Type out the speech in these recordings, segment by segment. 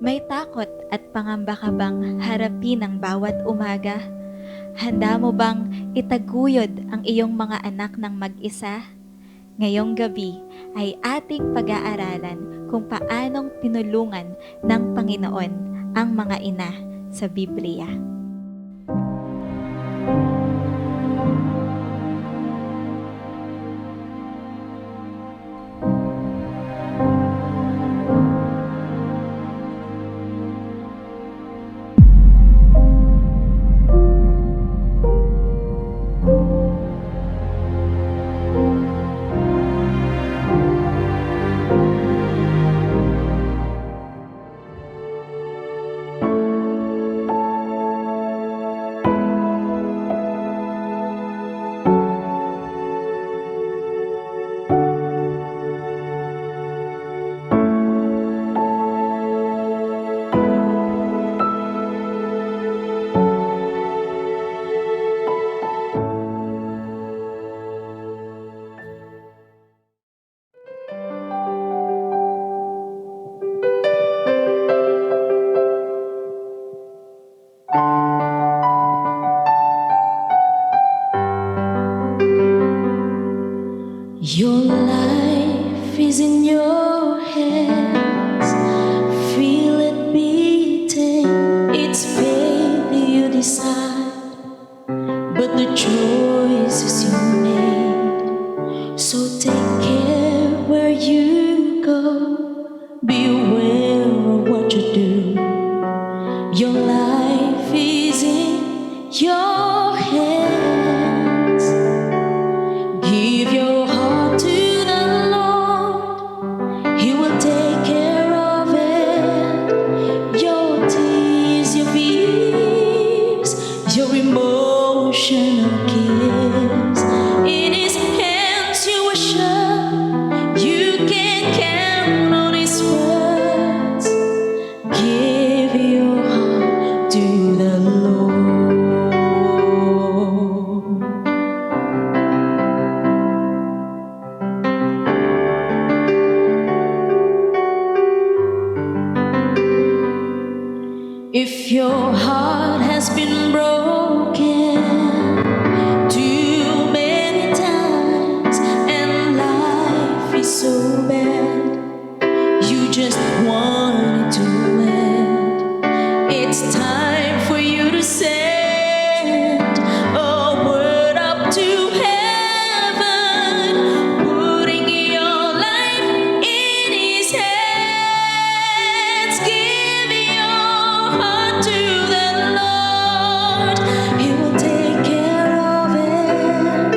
May takot at pangamba ka bang harapin ang bawat umaga? Handa mo bang itaguyod ang iyong mga anak ng mag-isa? Ngayong gabi ay ating pag-aaralan kung paanong tinulungan ng Panginoon ang mga ina sa Biblia. Your life is in your hands. Feel it beating. It's fate you decide, but the choice is you made. So take care where you go. Be aware of what you do. Your life is in your hands. Give your heart to the Lord. He will take care of it. Your tears, your fears, your emotional gifts. In His hands you are sure. You can count on His words. Give your heart to the Lord. If your heart has been broken too many times and life is so bad, you just want it to end, it's time for you to send a word up to heaven, putting your life in His hands. Give your heart to the Lord. He will take care of it.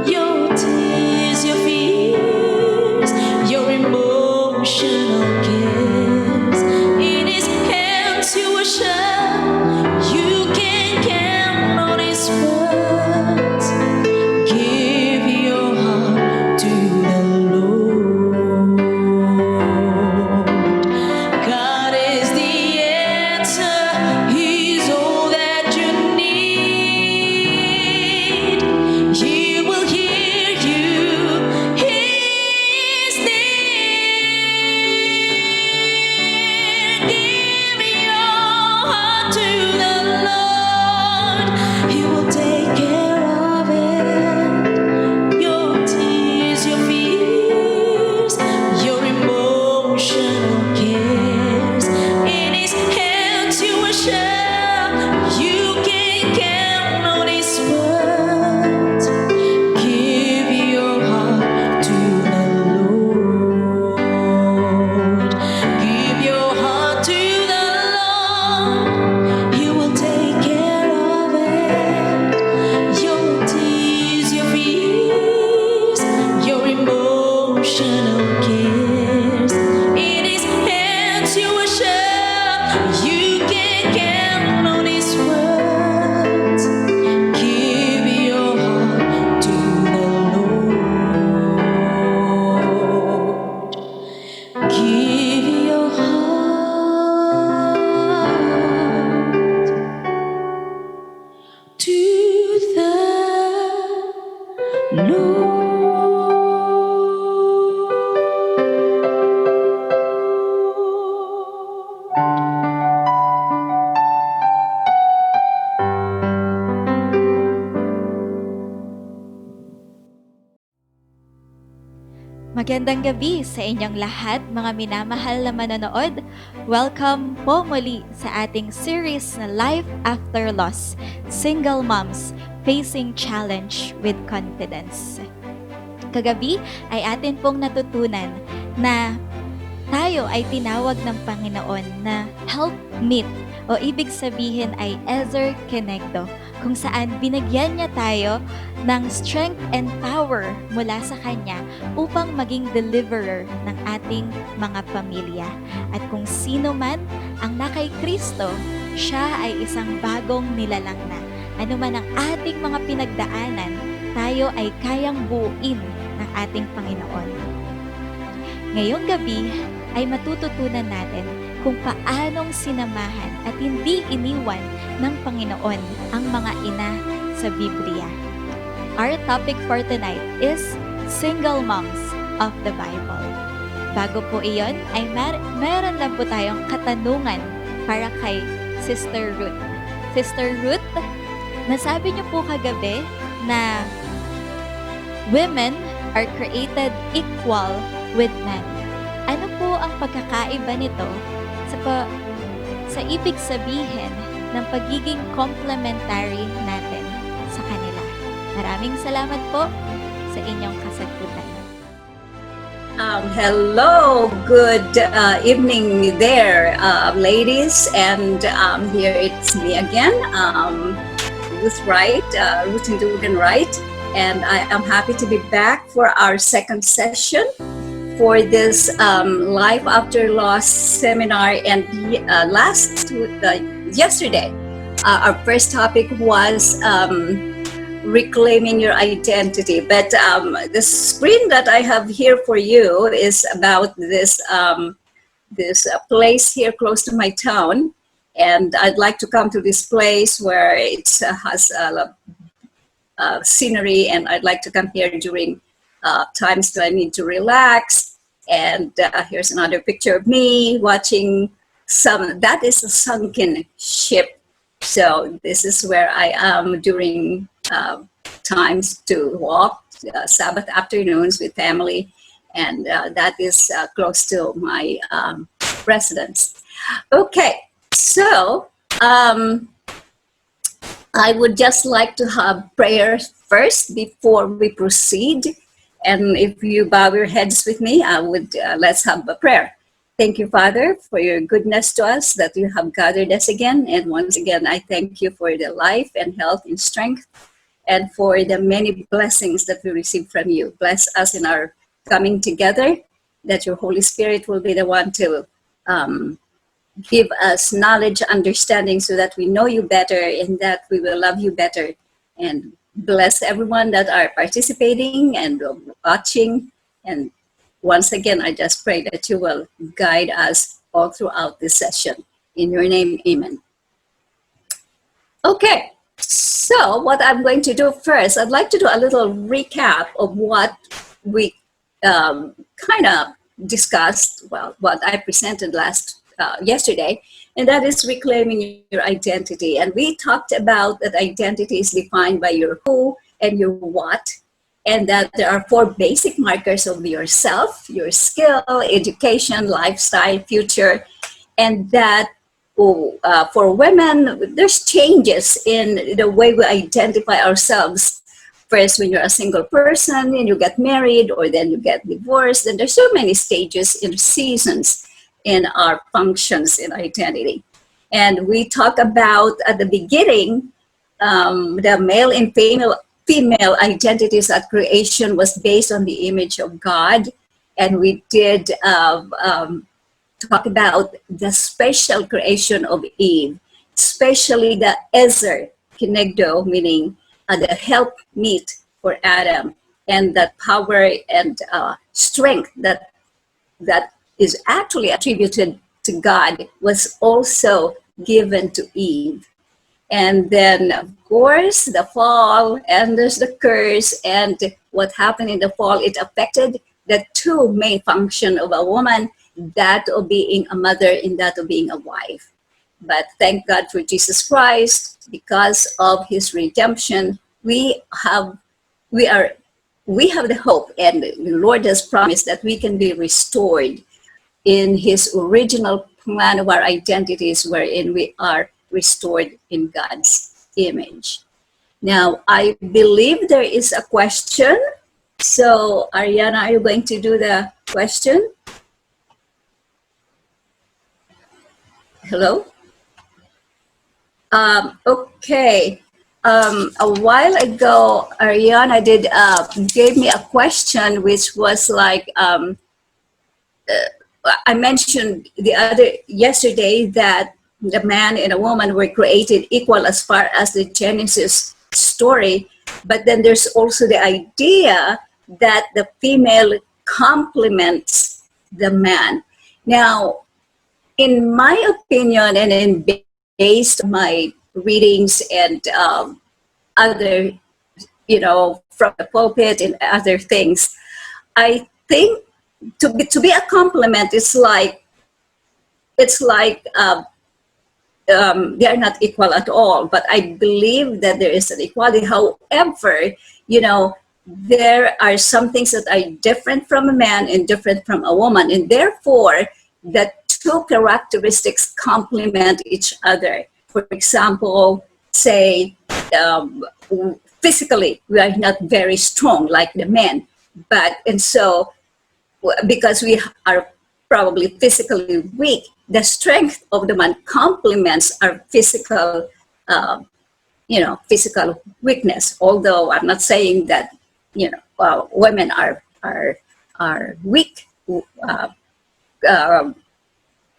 Your tears, your fears, your emotional gifts. In His hands you are sure. You can count on His words. Give your heart to the Lord. God is the answer. He's all that you need. He will hear you. He is near. Magandang gabi sa inyong lahat, mga minamahal na manonood. Welcome po muli sa ating series na Life After Loss, Single Moms Facing Challenge with Confidence. Kagabi ay atin pong natutunan na tayo ay tinawag ng Panginoon na helpmeet o ibig sabihin ay Ezer Kenegdo, kung saan binigyan niya tayo ng strength and power mula sa Kanya upang maging deliverer ng ating mga pamilya. At kung sino man ang nakay Kristo, siya ay isang bagong nilalang na. Ano man ang ating mga pinagdaanan, tayo ay kayang buuin ng ating Panginoon. Ngayong gabi ay matututunan natin kung paanong sinamahan at hindi iniwan ng Panginoon ang mga ina sa Biblia. Our topic for tonight is Single Moms of the Bible. Bago po iyon, ay meron lang po tayong katanungan para kay Sister Ruth. Sister Ruth, nasabi niyo po kagabi na women are created equal with men. Ano po ang pagkakaiba nito sa ibig sabihin ng pagiging complementary natin sa kanila? Maraming salamat po sa inyong kasagutan. Hello, good evening there, ladies, and here it's me again, Ruth Wright, Ruth and Dugan Wright, and I am happy to be back for our second session for this Life After Loss seminar. And yesterday, our first topic was reclaiming your identity. But the screen that I have here for you is about this place here close to my town, and I'd like to come to this place where it has scenery, and I'd like to come here during times that I need to relax. And here's another picture of me watching that is a sunken ship. So this is where I am during times to walk Sabbath afternoons with family, and that is close to my residence. Okay, so I would just like to have prayer first before we proceed. And if you bow your heads with me, I would let's have a prayer. Thank you, Father, for your goodness to us, that you have gathered us again. And once again, I thank you for the life and health and strength, and for the many blessings that we receive from you. Bless us in our coming together, that your Holy Spirit will be the one to give us knowledge, understanding, so that we know you better and that we will love you better. And bless everyone that are participating and watching. And once again, I just pray that you will guide us all throughout this session. In your name, amen. Okay, so what I'm going to do first, I'd like to do a little recap of what we kind of discussed, well, what I presented yesterday, and that is reclaiming your identity. And we talked about that identity is defined by your who and your what, and that there are 4 basic markers of yourself: your skill, education, lifestyle, future. And that for women, there's changes in the way we identify ourselves. First, when you're a single person and you get married, or then you get divorced, and there's so many stages and seasons in our functions in identity. And we talk about at the beginning, the male and female identities at creation was based on the image of God. And we did talk about the special creation of Eve, especially the Ezer Kenegdo, meaning the helpmeet for Adam, and that power and strength that is actually attributed to God was also given to Eve. And then, of course, the fall, and there's the curse, and what happened in the fall, it affected the 2 main functions of a woman, that of being a mother and that of being a wife. But thank God for Jesus Christ, because of his redemption, we are we have the hope, and the Lord has promised that we can be restored in his original plan of our identities, wherein we are restored in God's image. Now, I believe there is a question. So, Ariana, are you going to do the question? Hello? Okay. A while ago, Ariana gave me a question, which was like, I mentioned yesterday that the man and a woman were created equal as far as the Genesis story, but then there's also the idea that the female complements the man. Now, in my opinion, and based on my readings and other, from the pulpit and other things, I think to be a complement is like they are not equal at all. But I believe that there is an equality. However, there are some things that are different from a man and different from a woman, and therefore the two characteristics complement each other. For example, say physically we are not very strong like the men, and so because we are probably physically weak, the strength of the man complements our physical weakness. Although I'm not saying that women are weak,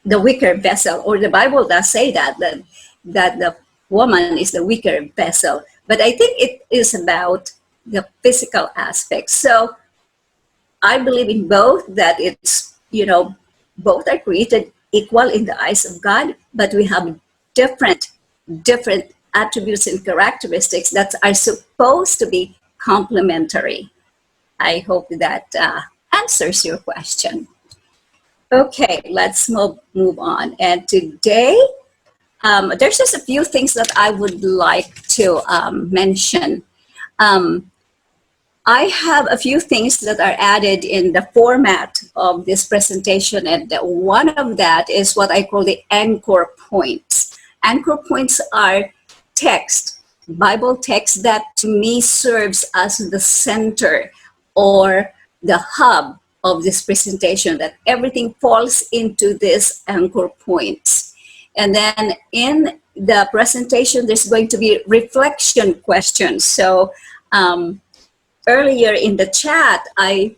the weaker vessel, or the Bible does say that the woman is the weaker vessel. But I think it is about the physical aspect. So I believe in both, that it's, both are created equal in the eyes of God, but we have different attributes and characteristics that are supposed to be complementary. I hope that answers your question. Okay, let's move on. And today, there's just a few things that I would like to mention. I have a few things that are added in the format of this presentation, and one of that is what I call the anchor points. Anchor points are text, Bible text that to me serves as the center or the hub of this presentation, that everything falls into this anchor points. And then in the presentation, there's going to be reflection questions. So earlier in the chat, I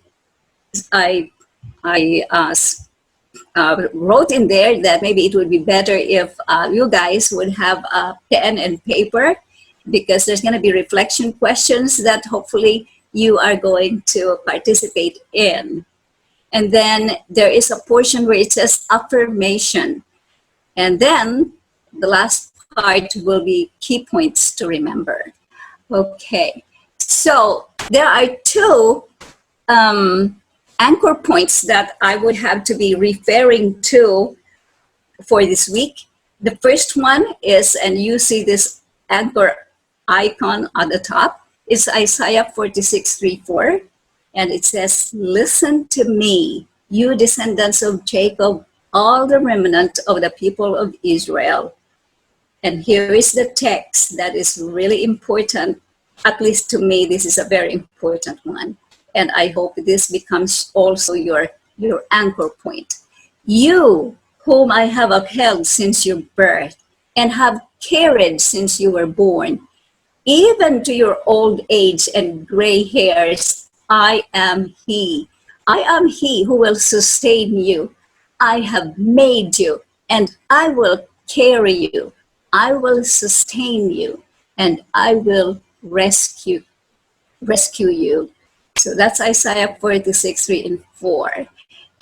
wrote in there that maybe it would be better if you guys would have a pen and paper, because there's going to be reflection questions that hopefully you are going to participate in. And then there is a portion where it says affirmation. And then the last part will be key points to remember. Okay, so there are two anchor points that I would have to be referring to for this week. The first one is, and you see this anchor icon on the top, is Isaiah 46:3-4. And it says, "Listen to me, you descendants of Jacob, all the remnant of the people of Israel." And here is the text that is really important. At least to me, this is a very important one. And I hope this becomes also your anchor point. "You, whom I have upheld since your birth, and have carried since you were born, even to your old age and gray hairs, I am He. I am He who will sustain you. I have made you, and I will carry you. I will sustain you, and I will rescue you." So that's Isaiah 46:3-4.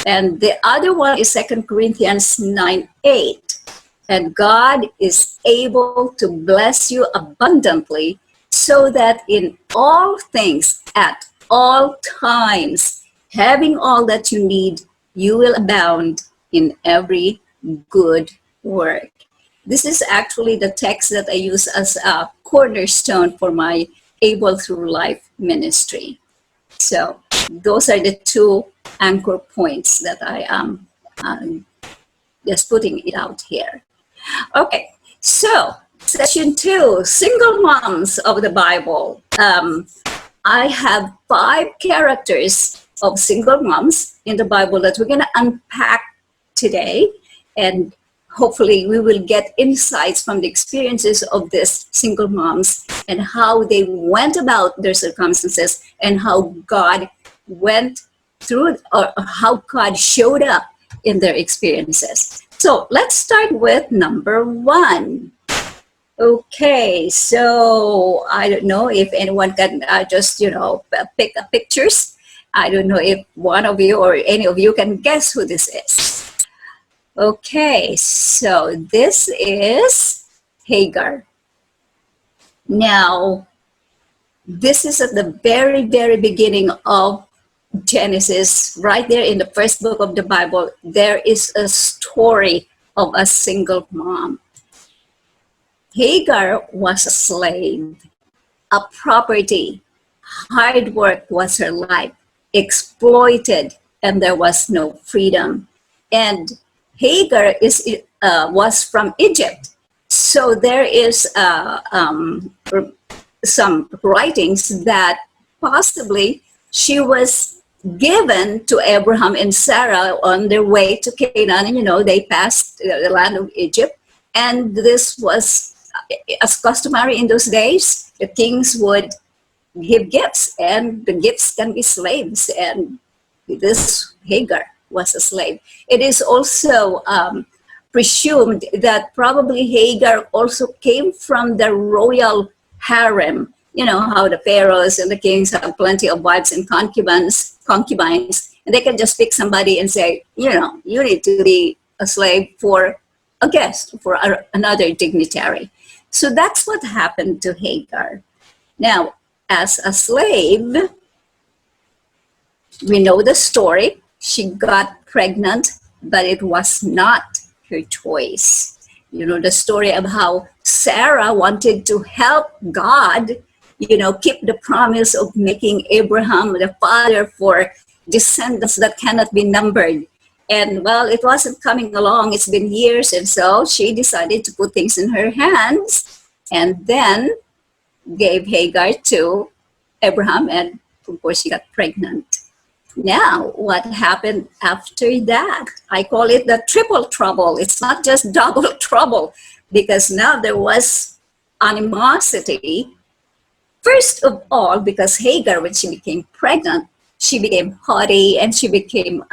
And the other one is 2 Corinthians 9:8. "And God is able to bless you abundantly, so that in all things, at all times, having all that you need, you will abound in every good work." This is actually the text that I use as a cornerstone for my Able Through Life ministry. So those are the two anchor points that I am just putting it out here. Okay, so session 2, single moms of the Bible. I have 5 characters of single moms in the Bible that we're going to unpack today, and hopefully we will get insights from the experiences of these single moms and how they went about their circumstances and how God went through, or how God showed up in their experiences. So let's start with number 1. Okay, so I don't know if anyone can just, pick up pictures. I don't know if one of you or any of you can guess who this is. Okay, so this is Hagar. Now, this is at the very, very beginning of Genesis, right there in the first book of the Bible. There is a story of a single mom. Hagar was a slave, a property. Hard work was her life, exploited, and there was no freedom. And Hagar was from Egypt. So there is some writings that possibly she was given to Abraham and Sarah on their way to Canaan. They passed the land of Egypt. And this was, as customary in those days, the kings would give gifts, and the gifts can be slaves. And this Hagar was a slave. It is also presumed that probably Hagar also came from the royal harem. You know how the pharaohs and the kings have plenty of wives and concubines, and they can just pick somebody and say, you need to be a slave for a guest, for another dignitary. So that's what happened to Hagar. Now, as a slave, we know the story. She got pregnant, but it was not her choice. You know the story of how Sarah wanted to help God, keep the promise of making Abraham the father for descendants that cannot be numbered. And well, it wasn't coming along. It's been years. And so she decided to put things in her hands and then gave Hagar to Abraham. And of course, she got pregnant. Now, what happened after that? I call it the triple trouble. It's not just double trouble, because now there was animosity. First of all, because Hagar, when she became pregnant, she became haughty and she became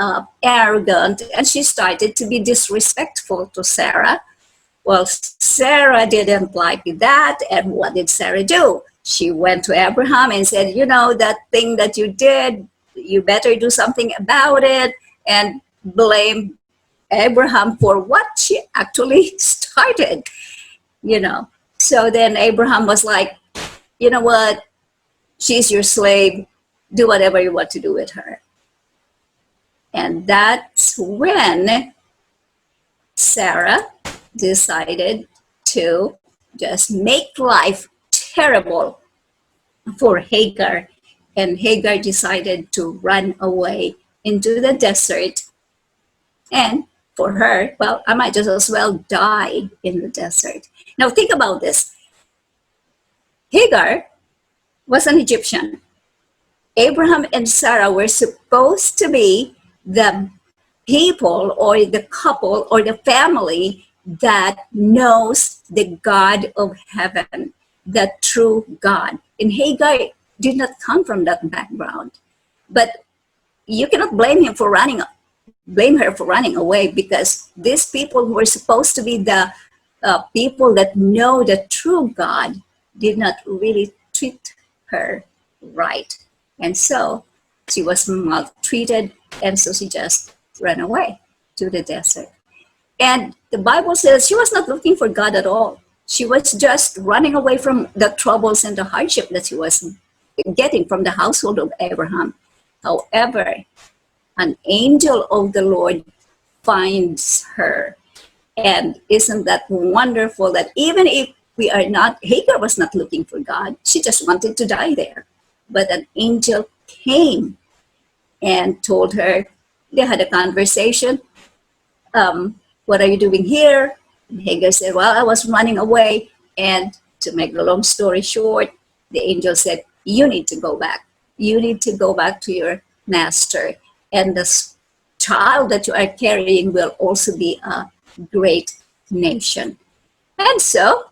arrogant, and she started to be disrespectful to Sarah. Well, Sarah didn't like that, and what did Sarah do? She went to Abraham and said, that thing that you did, you better do something about it, and blame Abraham for what she actually started, So then Abraham was like, you know what? She's your slave. Do whatever you want to do with her. And that's when Sarah decided to just make life terrible for Hagar. And Hagar decided to run away into the desert. And for her, well, I might just as well die in the desert. Now think about this. Hagar was an Egyptian. Abraham and Sarah were supposed to be the people or the couple or the family that knows the God of heaven, the true God. And Hagar did not come from that background. But you cannot blame her for running away, because these people who were supposed to be the people that know the true God did not really treat her right. And so she was maltreated, and so she just ran away to the desert. And the Bible says she was not looking for God at all. She was just running away from the troubles and the hardship that she was getting from the household of Abraham. However, an angel of the Lord finds her. And isn't that wonderful that even if we are not, Hagar was not looking for God. She just wanted to die there. But an angel came and told her, they had a conversation. What are you doing here? And Hagar said, well, I was running away. And to make the long story short, the angel said, you need to go back. You need to go back to your master. And the child that you are carrying will also be a great nation. And so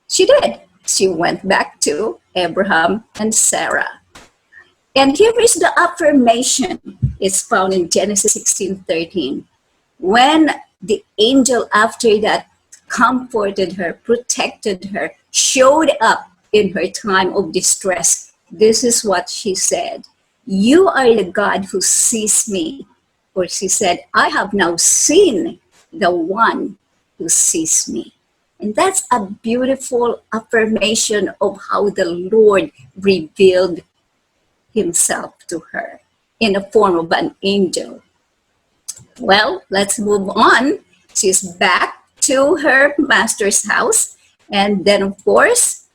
she did. She went back to Abraham and Sarah. And here is the affirmation. It's found in Genesis 16:13. When the angel after that comforted her, protected her, showed up in her time of distress, this is what she said. You are the God who sees me. Or she said, I have now seen the one who sees me. And that's a beautiful affirmation of how the Lord revealed himself to her in the form of an angel. Well, let's move on. She's back to her master's house. And then, of course,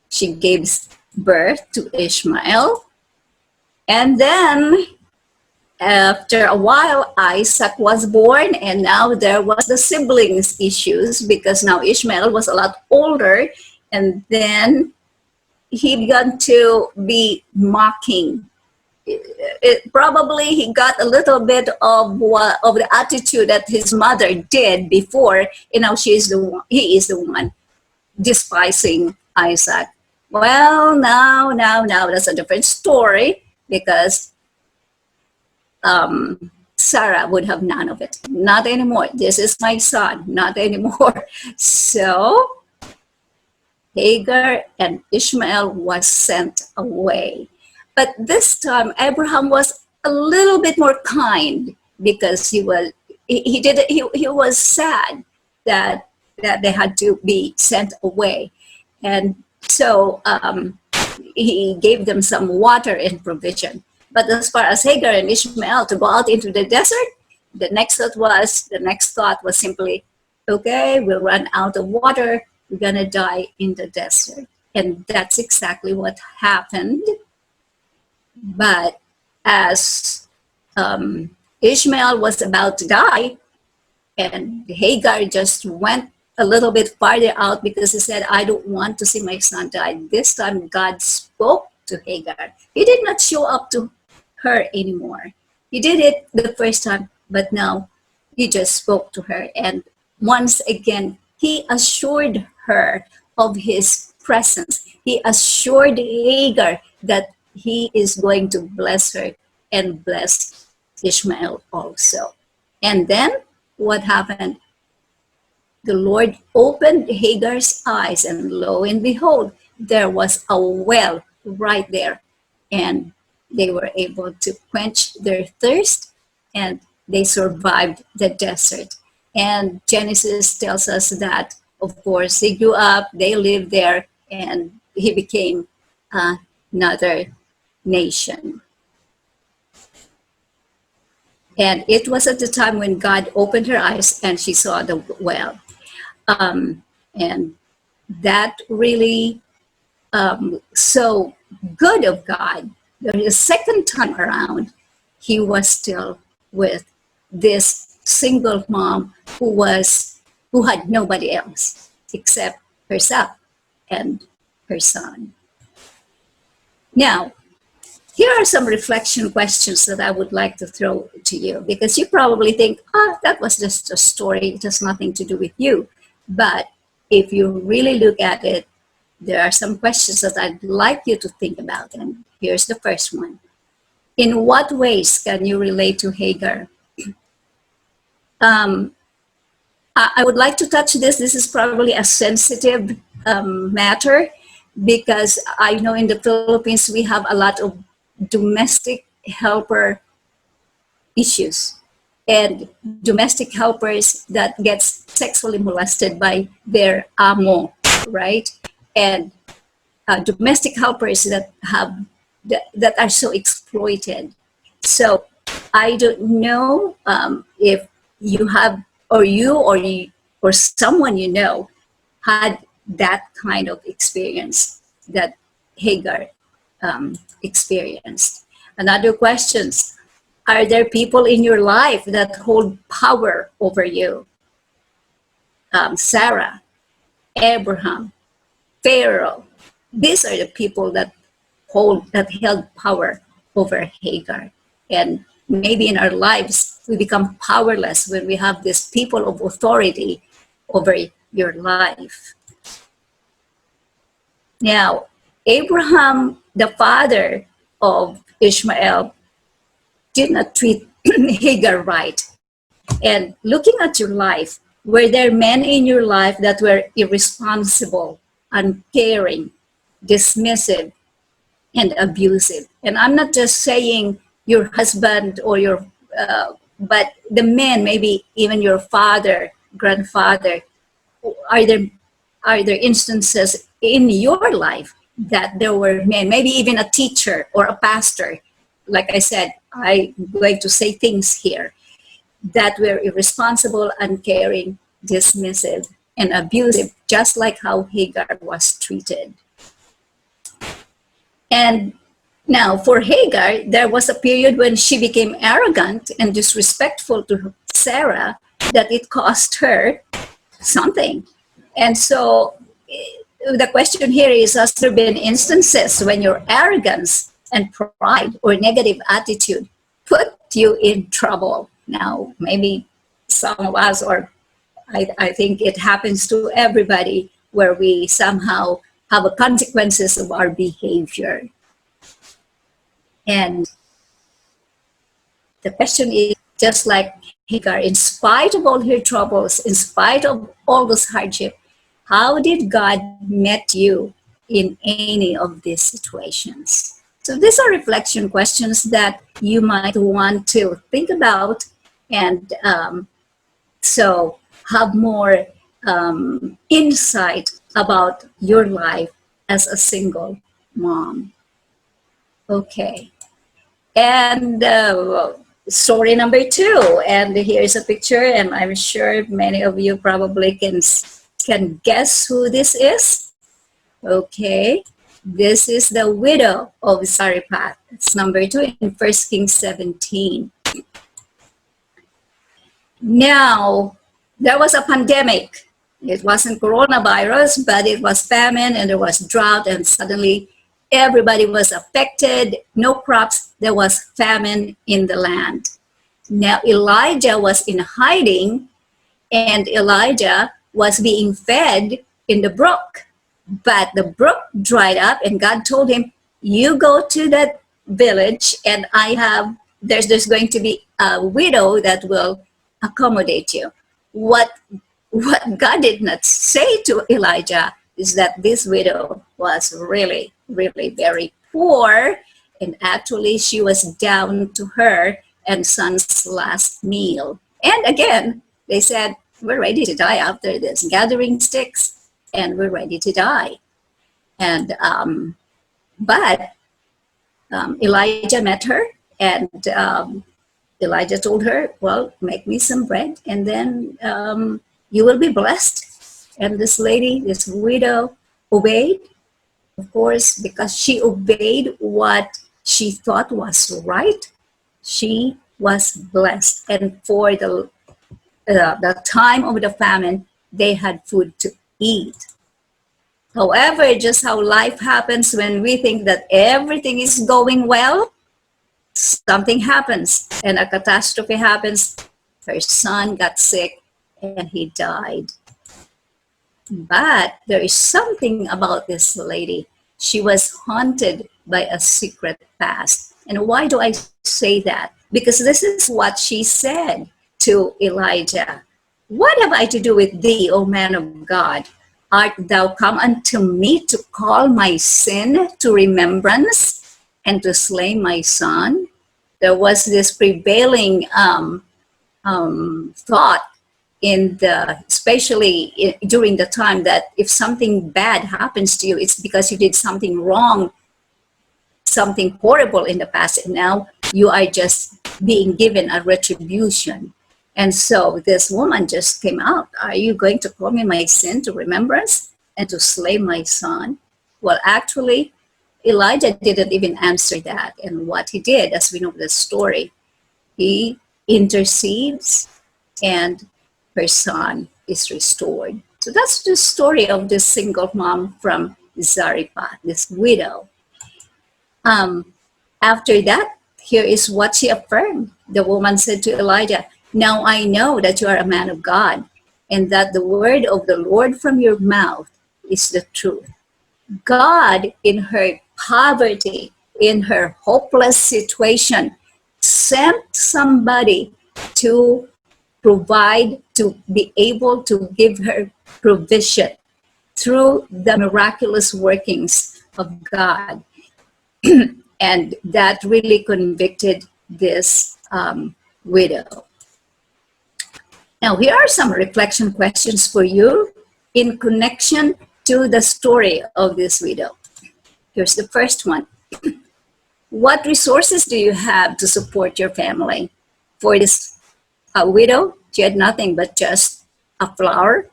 she gives birth to Ishmael. And then, after a while, Isaac was born. And now there was the siblings issues because now Ishmael was a lot older. And then he began to be mocking. Probably he got a little bit of the attitude that his mother did before, and now he is the one despising Isaac. Well, now that's a different story because Sarah would have none of it. Not anymore. This is my son. Not anymore. So Hagar and Ishmael was sent away. But this time, Abraham was a little bit more kind because he was sad that they had to be sent away, and so he gave them some water and provision. But as far as Hagar and Ishmael to go out into the desert, the next thought was simply, okay, we'll run out of water. We're gonna die in the desert, and that's exactly what happened. But as Ishmael was about to die, and Hagar just went a little bit farther out because he said, I don't want to see my son die. This time God spoke to Hagar. He did not show up to her anymore. He did it the first time, but now he just spoke to her. And once again, he assured her of his presence. He assured Hagar that he is going to bless her and bless Ishmael also. And then what happened? The Lord opened Hagar's eyes, and lo and behold, there was a well right there. And they were able to quench their thirst, and they survived the desert. And Genesis tells us that, of course, he grew up, they lived there, and he became another nation. And it was at the time when God opened her eyes and she saw the well. And that really so good of God. The second time around, he was still with this single mom who had nobody else except herself and her son. Now, here are some reflection questions that I would like to throw to you, because you probably think, that was just a story, it has nothing to do with you. But if you really look at it, there are some questions that I'd like you to think about. And here's the first one. In what ways can you relate to Hagar? I would like to touch this. This is probably a sensitive matter, because I know in the Philippines we have a lot of domestic helper issues, and domestic helpers that gets sexually molested by their amo, right? And domestic helpers that are so exploited. So I don't know if you have, or someone you know had that kind of experience that Hagar experienced. Another questions. Are there people in your life that hold power over you? Sarah, Abraham, Pharaoh. These are the people that held power over Hagar. And maybe in our lives we become powerless when we have these people of authority over your life. Now, Abraham, the father of Ishmael, did not treat Hagar right. And looking at your life, were there men in your life that were irresponsible, uncaring, dismissive, and abusive? And I'm not just saying your husband or but the men, maybe even your father, grandfather. Are there instances in your life that there were men, maybe even a teacher or a pastor? Like I said, I'm going to say things here that were irresponsible, uncaring, dismissive, and abusive, just like how Hagar was treated. And now for Hagar, there was a period when she became arrogant and disrespectful to Sarah that it cost her something. And so the question here is, has there been instances when your arrogance and pride or negative attitude put you in trouble? Now, maybe some of us, or I think it happens to everybody, where we somehow have a consequences of our behavior. And the question is, just like Hagar, in spite of all her troubles, in spite of all those hardship, how did God met you in any of these situations? So these are reflection questions that you might want to think about, and so have more insight about your life as a single mom. Okay. And story number 2, and here's a picture, and I'm sure many of you probably can guess who this is. Okay, this is the widow of Zarephath. It's number 2 in 1 Kings 17. Now, there was a pandemic. It wasn't coronavirus, but it was famine, and there was drought, and suddenly everybody was affected. No crops. There was famine in the land. Now, Elijah was in hiding, and Elijah was being fed in the brook. But the brook dried up, and God told him, you go to that village, and there's going to be a widow that will accommodate you. What God did not say to Elijah is that this widow was really, really very poor, and actually she was down to her and son's last meal. And again, they said, we're ready to die after this, gathering sticks, and we're ready to die. And but Elijah met her, and Elijah told her, well, make me some bread, and then you will be blessed. And this lady, this widow, obeyed, of course, because she obeyed what she thought was right. She was blessed. And for the time of the famine, they had food to eat. However, just how life happens, when we think that everything is going well, something happens and a catastrophe happens. Her son got sick and he died. But there is something about this lady. She was haunted by a secret past. And why do I say that? Because this is what she said to Elijah. What have I to do with thee, O man of God? Art thou come unto me to call my sin to remembrance and to slay my son? There was this prevailing thought especially during the time, that if something bad happens to you, it's because you did something wrong, something horrible in the past, and now you are just being given a retribution. And so this woman just came out. Are you going to call me my sin to remembrance and to slay my son? Well, actually, Elijah didn't even answer that. And what he did, as we know the story, he intercedes and her son is restored. So that's the story of this single mom from Zarephath, this widow. After that, here is what she affirmed. The woman said to Elijah, "Now I know that you are a man of God, and that the word of the Lord from your mouth is the truth." God, in her poverty, in her hopeless situation, sent somebody to provide, to be able to give her provision through the miraculous workings of God. And that really convicted this widow. Now, here are some reflection questions for you in connection to the story of this widow. Here's the first one. What resources do you have to support your family? For this widow, she had nothing but just a flour,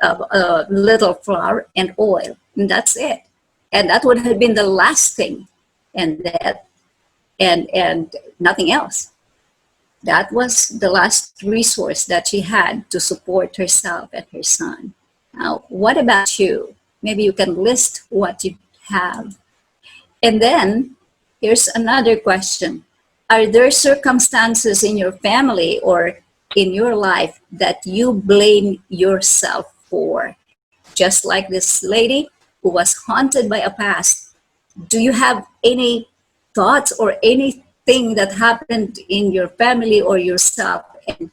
a little flour and oil, and that's it. And that would have been the last thing, and nothing else. That was the last resource that she had to support herself and her son. Now, what about you? Maybe you can list what you have. And then, here's another question. Are there circumstances in your family or in your life that you blame yourself for? Just like this lady who was haunted by a past. Do you have any thoughts or anything that happened in your family or yourself, and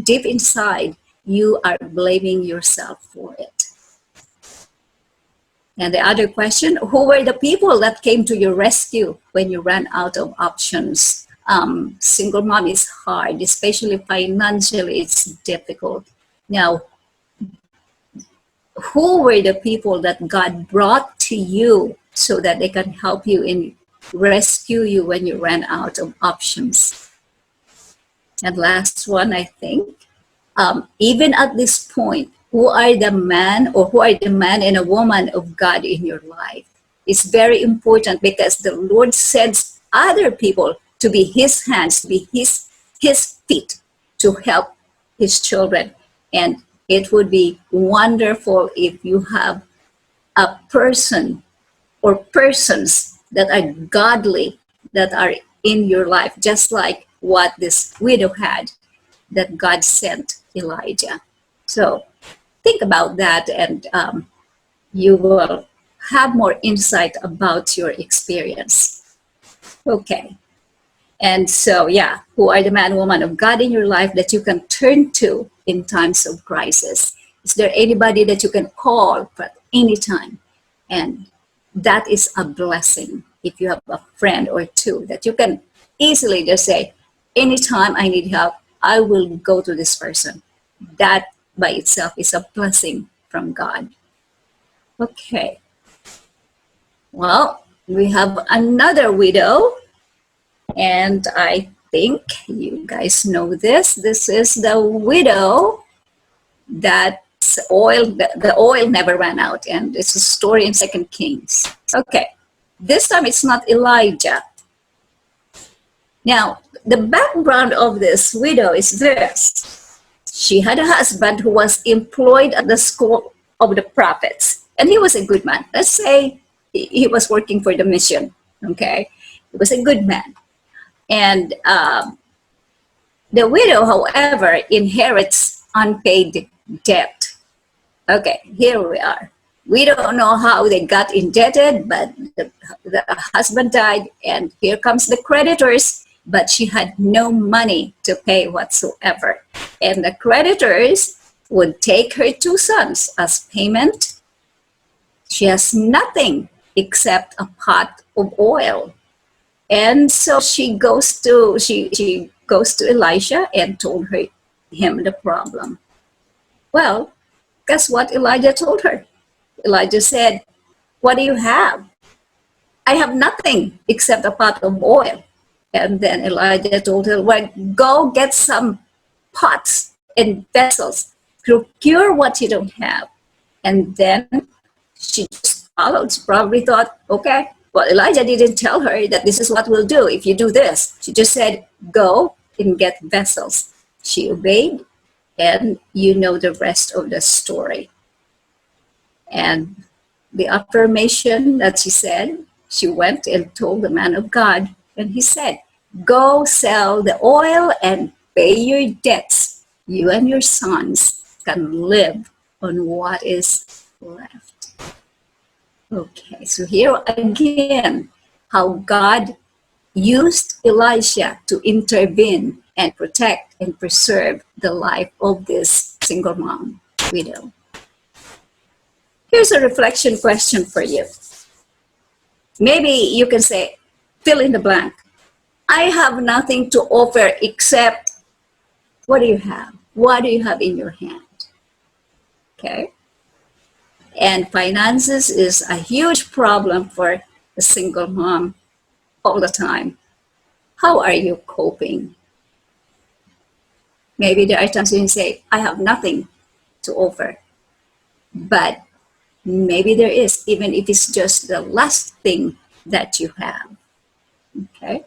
deep inside you are blaming yourself for it? And the other question, who were the people that came to your rescue when you ran out of options? Single mom is hard, especially financially, it's difficult. Now, who were the people that God brought to you so that they can help you and rescue you when you ran out of options? And last one, I think, even at this point, who are the man and a woman of God in your life? It's very important because the Lord sends other people to be his hands, to be his feet to help his children. And it would be wonderful if you have a person or persons that are godly, that are in your life, just like what this widow had, that God sent Elijah. So think about that, and you will have more insight about your experience. Okay. And so, yeah, who are the man, woman of God in your life that you can turn to in times of crisis? Is there anybody that you can call at any time? And that is a blessing if you have a friend or two that you can easily just say, anytime I need help, I will go to this person. That by itself is a blessing from God. Okay. Well, we have another widow, and I think you guys know this. This is the widow that the oil never ran out, and it's a story in 2 Kings. Okay, this time it's not Elijah. Now, the background of this widow is this. She had a husband who was employed at the school of the prophets, and he was a good man. Let's say he was working for the mission, okay? He was a good man. And the widow, however, inherits unpaid debt. Okay, here we are. We don't know how they got indebted, but the husband died, and here comes the creditors, but she had no money to pay whatsoever. And the creditors would take her 2 sons as payment. She has nothing except a pot of oil. And so she goes to Elisha and told him the problem. Well, guess what Elijah told her? Elijah said, "What do you have?" "I have nothing except a pot of oil." And then Elijah told her, "Well, go get some pots and vessels. Procure what you don't have." And then she just followed. She probably thought, okay, Well, Elijah didn't tell her that this is what we'll do if you do this. She just said, go and get vessels. She obeyed, and you know the rest of the story. And the affirmation that she said, she went and told the man of God, and he said, go sell the oil and pay your debts. You and your sons can live on what is left. Okay, so here again, how God used Elisha to intervene and protect and preserve the life of this single mom widow. Here's a reflection question for you. Maybe you can say, fill in the blank. I have nothing to offer except, what do you have? What do you have in your hand? Okay. And finances is a huge problem for a single mom all the time. How are you coping? Maybe there are times when you say, I have nothing to offer. But maybe there is, even if it's just the last thing that you have. Okay.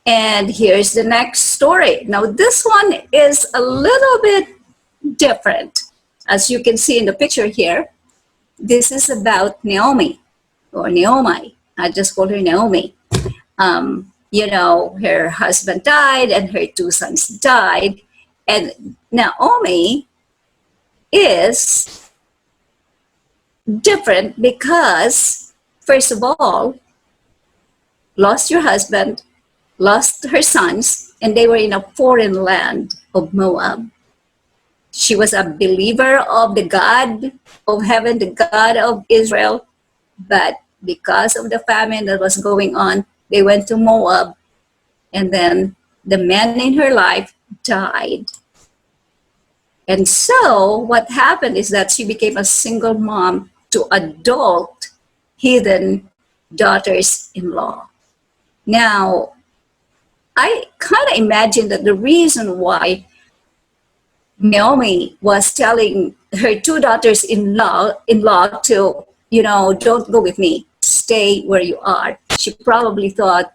And here's the next story. Now, this one is a little bit different. As you can see in the picture here, this is about Naomi, or Naomi. I just call her Naomi. Her husband died and her two sons died. And Naomi is different because, first of all, lost your husband, lost her sons, and they were in a foreign land of Moab. She was a believer of the God of heaven, the God of Israel, but because of the famine that was going on, they went to Moab, and then the man in her life died. And so what happened is that she became a single mom to adult heathen daughters-in-law. Now, I kind of imagine that the reason why Naomi was telling her two daughters-in-law to, don't go with me, stay where you are. She probably thought,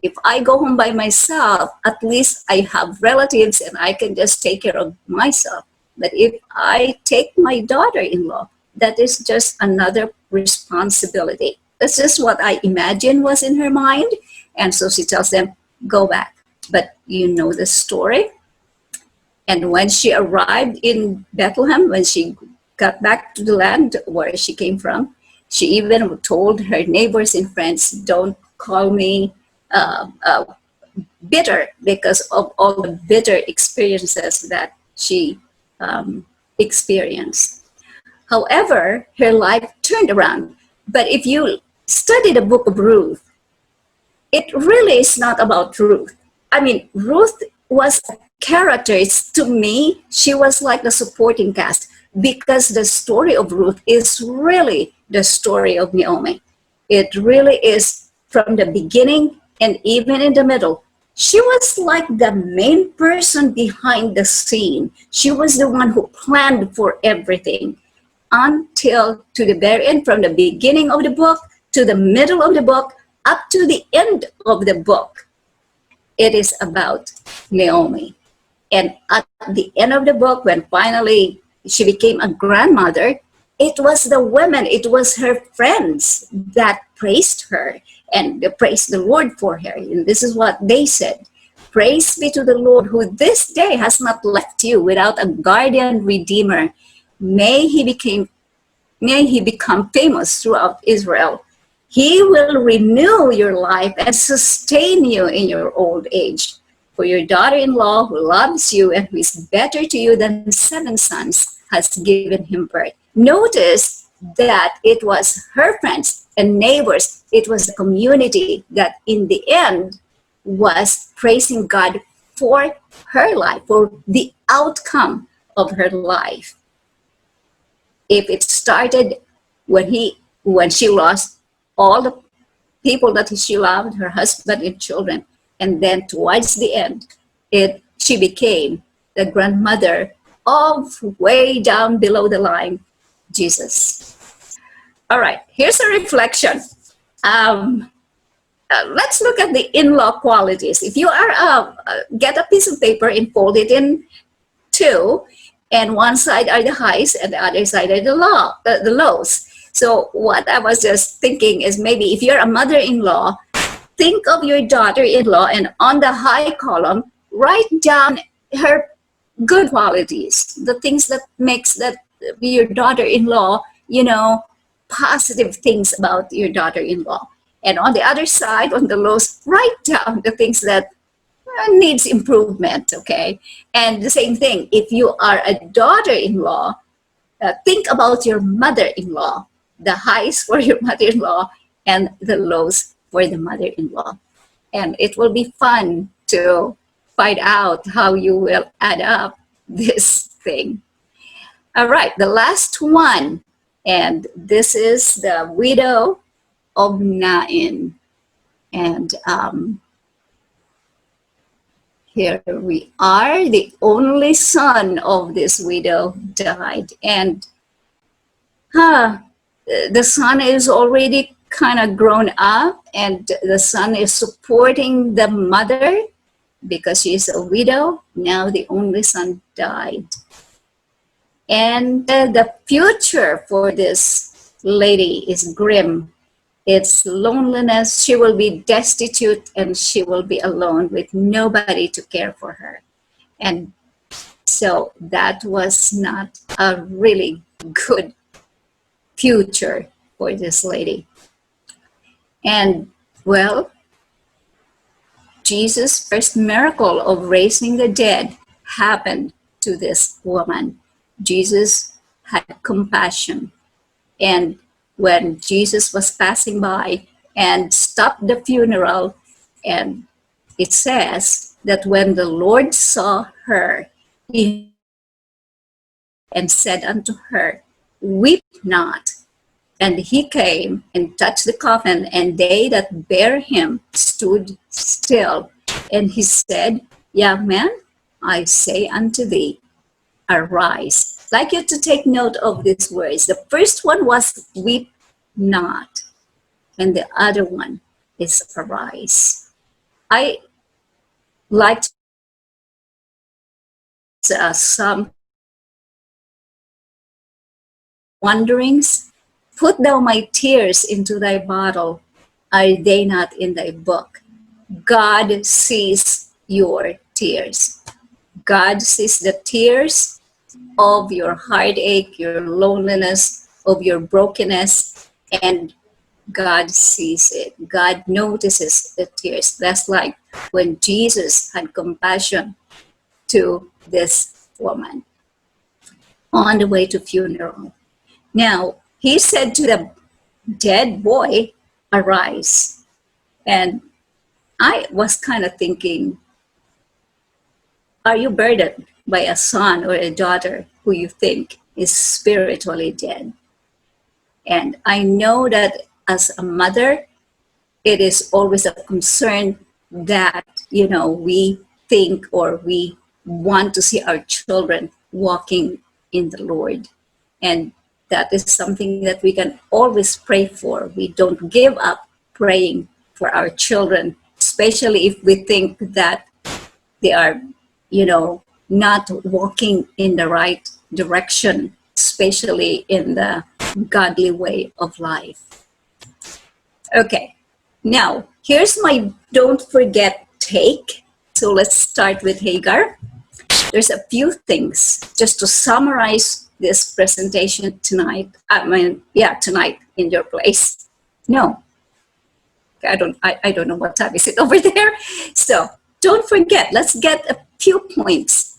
if I go home by myself, at least I have relatives and I can just take care of myself. But if I take my daughter-in-law, that is just another responsibility. That's just what I imagine was in her mind. And so she tells them, go back. But you know the story. And when she arrived in Bethlehem, when she got back to the land where she came from, she even told her neighbors and friends, don't call me bitter, because of all the bitter experiences that she experienced. However, her life turned around. But if you study the book of Ruth, it really is not about Ruth. I mean, Ruth was a character. To me, she was like the supporting cast, because the story of Ruth is really the story of Naomi. It really is from the beginning and even in the middle. She was like the main person behind the scene. She was the one who planned for everything until to the very end, from the beginning of the book to the middle of the book up to the end of the book. It is about Naomi. And at the end of the book, when finally she became a grandmother, it was the women, it was her friends that praised her and praised the Lord for her. And this is what they said: praise be to the Lord, who this day has not left you without a guardian redeemer. May he become famous throughout Israel. He will renew your life and sustain you in your old age. For your daughter-in-law, who loves you and who is better to you than 7 sons, has given him birth. Notice that it was her friends and neighbors, it was the community that in the end was praising God for her life, for the outcome of her life. If it started when she lost all the people that she loved, her husband and children, and then towards the end, she became the grandmother of, way down below the line, Jesus. All right, here's a reflection. Let's look at the in-law qualities. If you are, get a piece of paper and fold it in two, and one side are the highs and the other side are the lows. So what I was just thinking is, maybe if you're a mother-in-law, think of your daughter-in-law, and on the high column, write down her good qualities, the things that makes that your daughter-in-law, positive things about your daughter-in-law. And on the other side, on the lows, write down the things that needs improvement, okay? And the same thing, if you are a daughter-in-law, think about your mother-in-law, the highs for your mother-in-law and the lows for the mother-in-law. And it will be fun to find out how you will add up this thing. All right, the last one, and this is the widow of Nain. And here we are. The only son of this widow died, and the son is already kind of grown up, and the son is supporting the mother because she's a widow. Now the only son died. And the future for this lady is grim. It's loneliness. She will be destitute and she will be alone with nobody to care for her. And so that was not a really good future for this lady. And well, Jesus' first miracle of raising the dead happened to this woman. Jesus had compassion. And when Jesus was passing by and stopped the funeral, and it says that when the Lord saw her, he and said unto her, "Weep not." And he came and touched the coffin, and they that bare him stood still. And he said, "Young man, I say unto thee, arise." I'd like you to take note of these words. The first one was weep not, and the other one is arise. I like some wanderings. Put thou my tears into thy bottle. Are they not in thy book? God sees your tears. God sees the tears of your heartache, your loneliness, of your brokenness, and God sees it. God notices the tears. That's like when Jesus had compassion to this woman on the way to funeral. Now, he said to the dead boy, "Arise." And I was kind of thinking, are you burdened by a son or a daughter who you think is spiritually dead? And I know that as a mother, it is always a concern that, we think or we want to see our children walking in the Lord. And that is something that we can always pray for. We don't give up praying for our children, especially if we think that they are, not walking in the right direction, especially in the godly way of life. Okay, now here's my don't forget take. So let's start with Hagar. There's a few things just to summarize this presentation tonight. Tonight in your place. No, I don't know what time is it over there. So don't forget, let's get a few points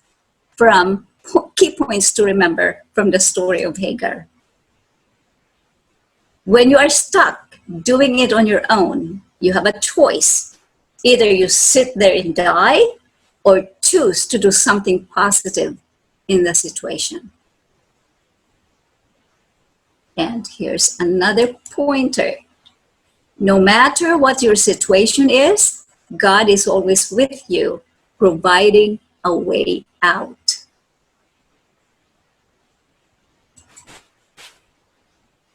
key points to remember from the story of Hagar. When you are stuck doing it on your own, you have a choice. Either you sit there and die, or choose to do something positive in the situation. And here's another pointer. No matter what your situation is, God is always with you, providing a way out.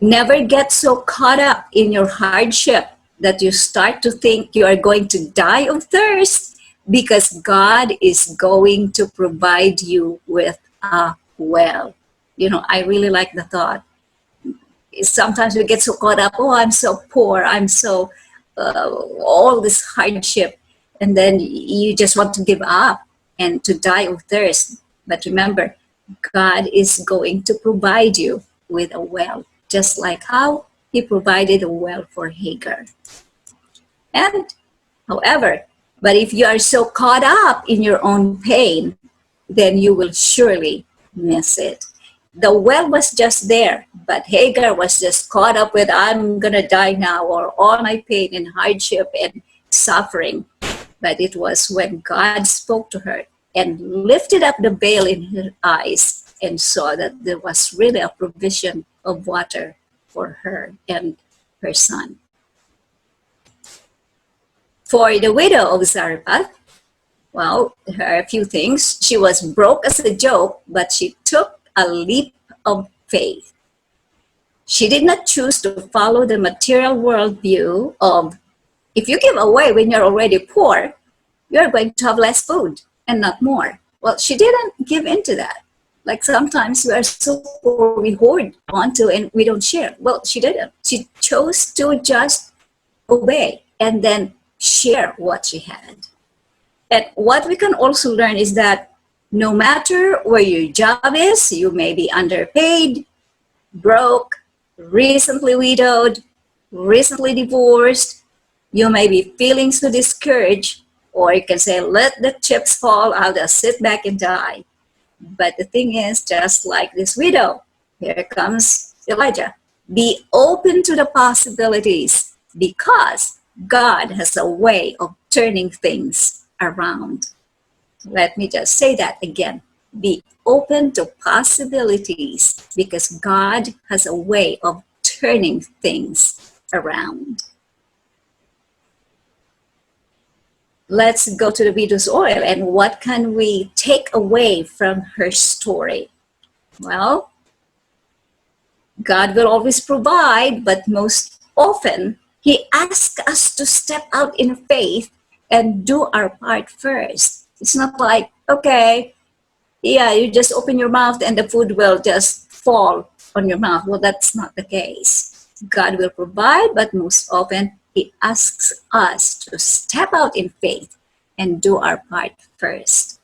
Never get so caught up in your hardship that you start to think you are going to die of thirst, because God is going to provide you with a well. You know, I really like the thought. Sometimes we get so caught up, oh, I'm so poor, I'm so, all this hardship, and then you just want to give up and to die of thirst. But remember, God is going to provide you with a well, just like how he provided a well for Hagar. And however, but if you are so caught up in your own pain, then you will surely miss it. The well was just there, but Hagar was just caught up with, I'm going to die now, or all my pain and hardship and suffering. But it was when God spoke to her and lifted up the veil in her eyes and saw that there was really a provision of water for her and her son. For the widow of Zarephath, well, there are a few things. She was broke as a joke, but she took a leap of faith. She did not choose to follow the material worldview of, if you give away when you're already poor, you're going to have less food and not more. Well, she didn't give into that. Like sometimes we are so poor, we hoard onto and we don't share. Well, she didn't. She chose to just obey and then share what she had. And what we can also learn is that no matter where your job is, you may be underpaid, broke, recently widowed, recently divorced, you may be feeling so discouraged, or you can say, let the chips fall, I'll just sit back and die. But the thing is, just like this widow, here comes Elijah. Be open to the possibilities, because God has a way of turning things around. Let me just say that again. Be open to possibilities, because God has a way of turning things around. Let's go to the widow's oil, and what can we take away from her story? Well, God will always provide, but most often he asks us to step out in faith and do our part first. It's not like, okay, yeah, you just open your mouth and the food will just fall on your mouth. Well, that's not the case. God will provide, but most often he asks us to step out in faith and do our part first.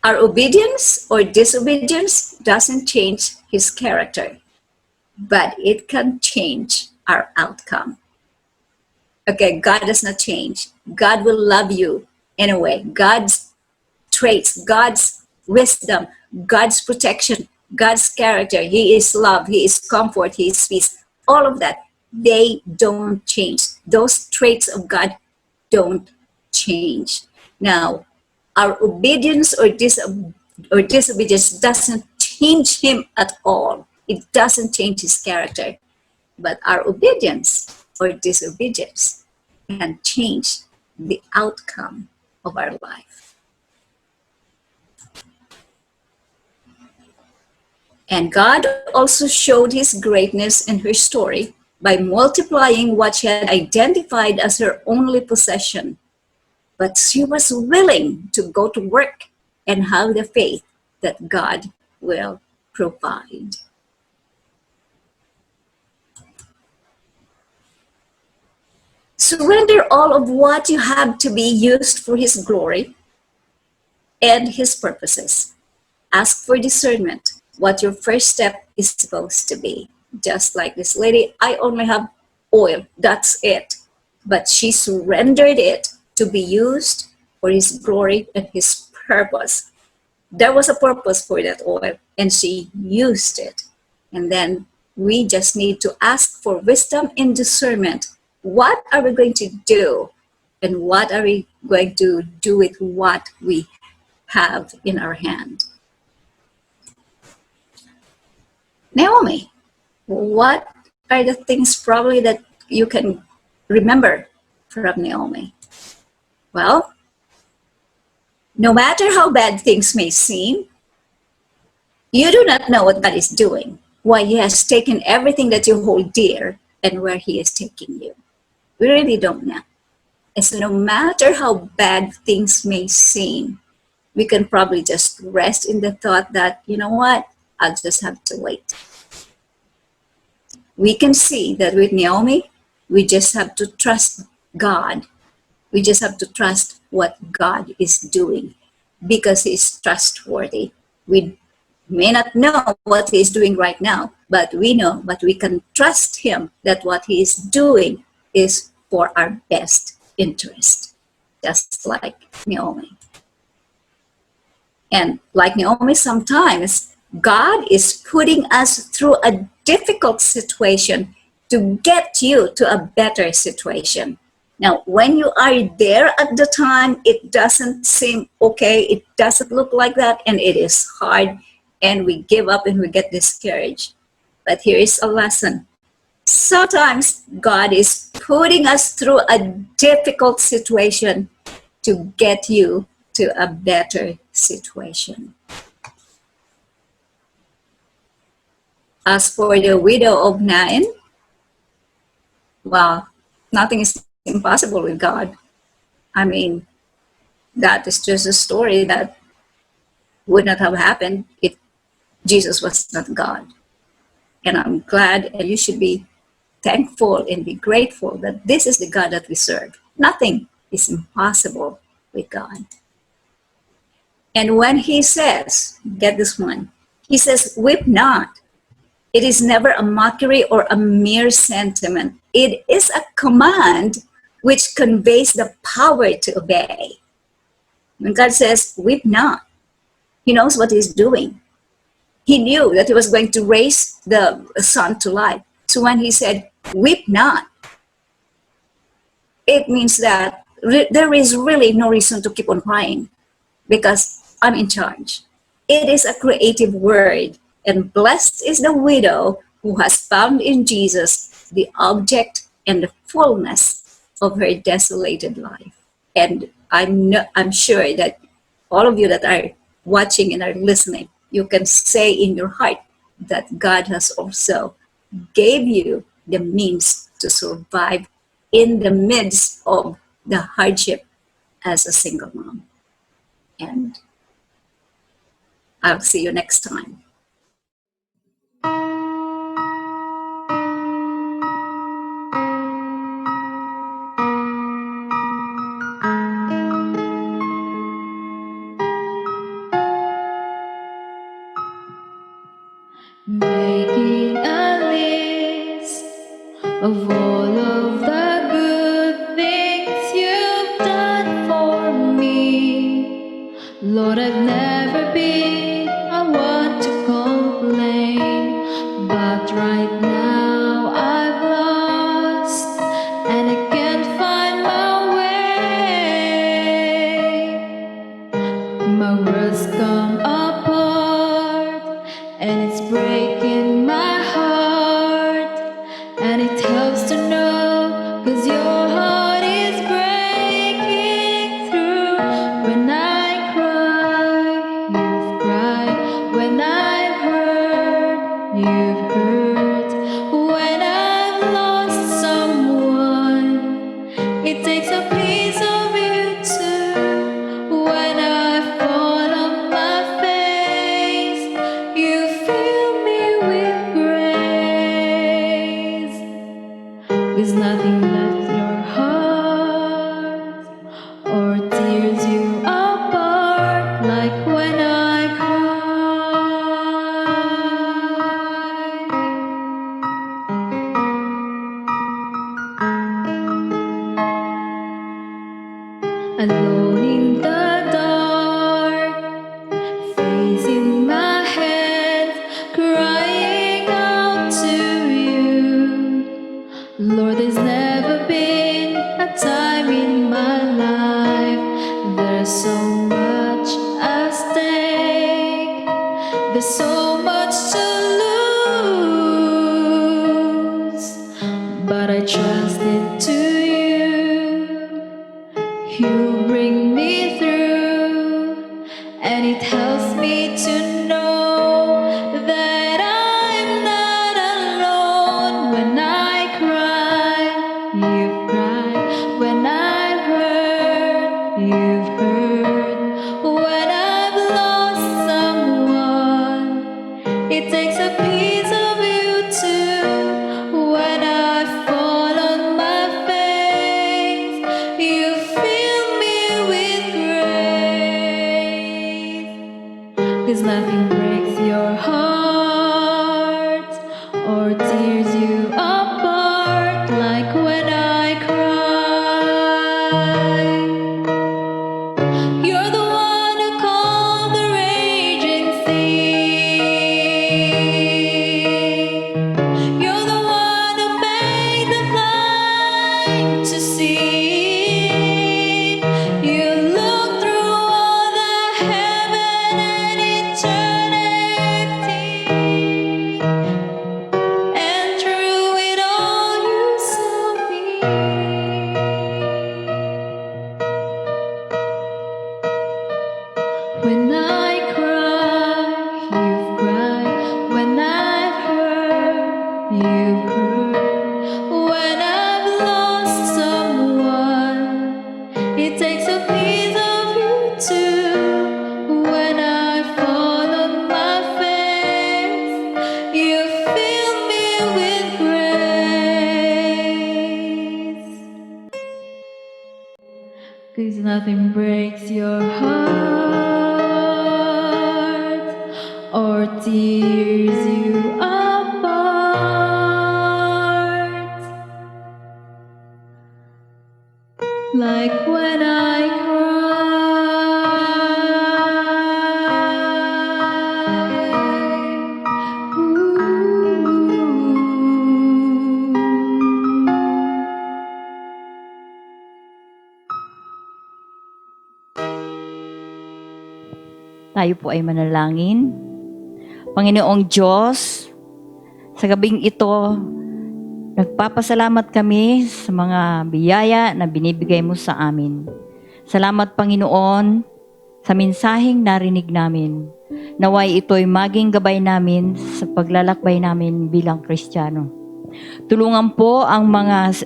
Our obedience or disobedience doesn't change his character, but it can change our outcome. Okay, God does not change. God will love you anyway. God's traits, God's wisdom, God's protection, God's character, he is love, he is comfort, he is peace. All of that, they don't change. Those traits of God don't change. Now, our obedience or disobedience doesn't change him at all. It doesn't change his character. But our obedience or disobedience can change the outcome of our life. And God also showed his greatness in her story by multiplying what she had identified as her only possession. But she was willing to go to work and have the faith that God will provide. Surrender all of what you have to be used for his glory and his purposes. Ask for discernment what your first step is supposed to be. Just like this lady, I only have oil, that's it. But she surrendered it to be used for his glory and his purpose. There was a purpose for that oil, and she used it. And then we just need to ask for wisdom and discernment. What are we going to do? And what are we going to do with what we have in our hand? Naomi, what are the things probably that you can remember from Naomi? Well, no matter how bad things may seem, You do not know what God is doing, why He has taken everything that you hold dear and where He is taking you. We really don't know. And so, no matter how bad things may seem, we can probably just rest in the thought that, you know what, I'll just have to wait. We can see that with Naomi, we just have to trust God. We just have to trust what God is doing because He is trustworthy. We may not know what He is doing right now, but we know, but we can trust Him that what He is doing is for our best interest, just like Naomi. And like Naomi, sometimes God is putting us through a difficult situation to get you to a better situation. Now, when you are there at the time, it doesn't seem okay, it doesn't look like that, and it is hard, and we give up and we get discouraged. But here is a lesson. Sometimes God is putting us through a difficult situation to get you to a better situation. As for the widow of Nain, well, nothing is impossible with God. I mean, that is just a story that would not have happened if Jesus was not God. And I'm glad, and you should be thankful and be grateful that this is the God that we serve. Nothing is impossible with God. And when He says, get this one, He says, weep not. It is never a mockery or a mere sentiment. It is a command which conveys the power to obey. When God says, weep not, He knows what He's doing. He knew that He was going to raise the son to life. So when He said, weep not, it means that there is really no reason to keep on crying because I'm in charge. It is a creative word, and blessed is the widow who has found in Jesus the object and the fullness of her desolated life. And I'm sure that all of you that are watching and are listening, you can say in your heart that God has also gave you the means to survive in the midst of the hardship as a single mom. And I'll see you next time. Making a list of all of the good things you've done for me. Lord, I've never been one to complain, but right now I've lost and I can't find my way. My world's come apart and it's breaking my heart, and it helps to know, 'cause your heart is breaking through. When I cry, you've cried. When I've hurt, you've hurt. When I've lost someone, it takes a piece of you too. When I fall on my face, you fill me with grace. With nothing left in your heart, or tears you apart, like when I cry. Alone in the dark, facing my hands, crying out to you. Lord, there's never been a time in my life. There's so much at stake. There's so much to lose, but I trust it to you. You bring me through, and it helps me to know 'Cause nothing breaks your heart or tears you apart like when I cry. You're the one who calmed the raging sea. You're the one who made the blind to see. You look through all the heaven and eternity, and through it all you saw me. When I cry, you've cried. When I've hurt, you've hurt. When I've lost someone, it takes a piece of you too. When I fall on my face, you fill me with grace. 'Cause nothing breaks your heart or tears you apart like when I cry. Ooh. Tayo po ay manalangin. Panginoong Diyos, sa gabing ito, nagpapasalamat kami sa mga biyaya na binibigay mo sa amin. Salamat, Panginoon, sa mensaheng narinig namin. Naway ito'y maging gabay namin sa paglalakbay namin bilang Kristiyano. Tulungan po ang mga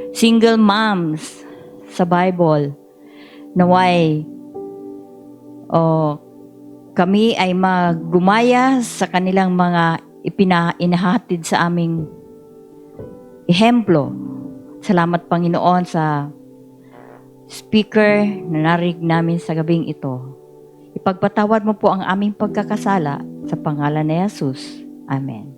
single moms sa Bible. Naway, kami ay maggumaya sa kanilang mga inahatid sa aming ehemplo. Salamat, Panginoon, sa speaker na narinig namin sa gabing ito. Ipagpatawad mo po ang aming pagkakasala sa pangalan ni Jesus. Amen.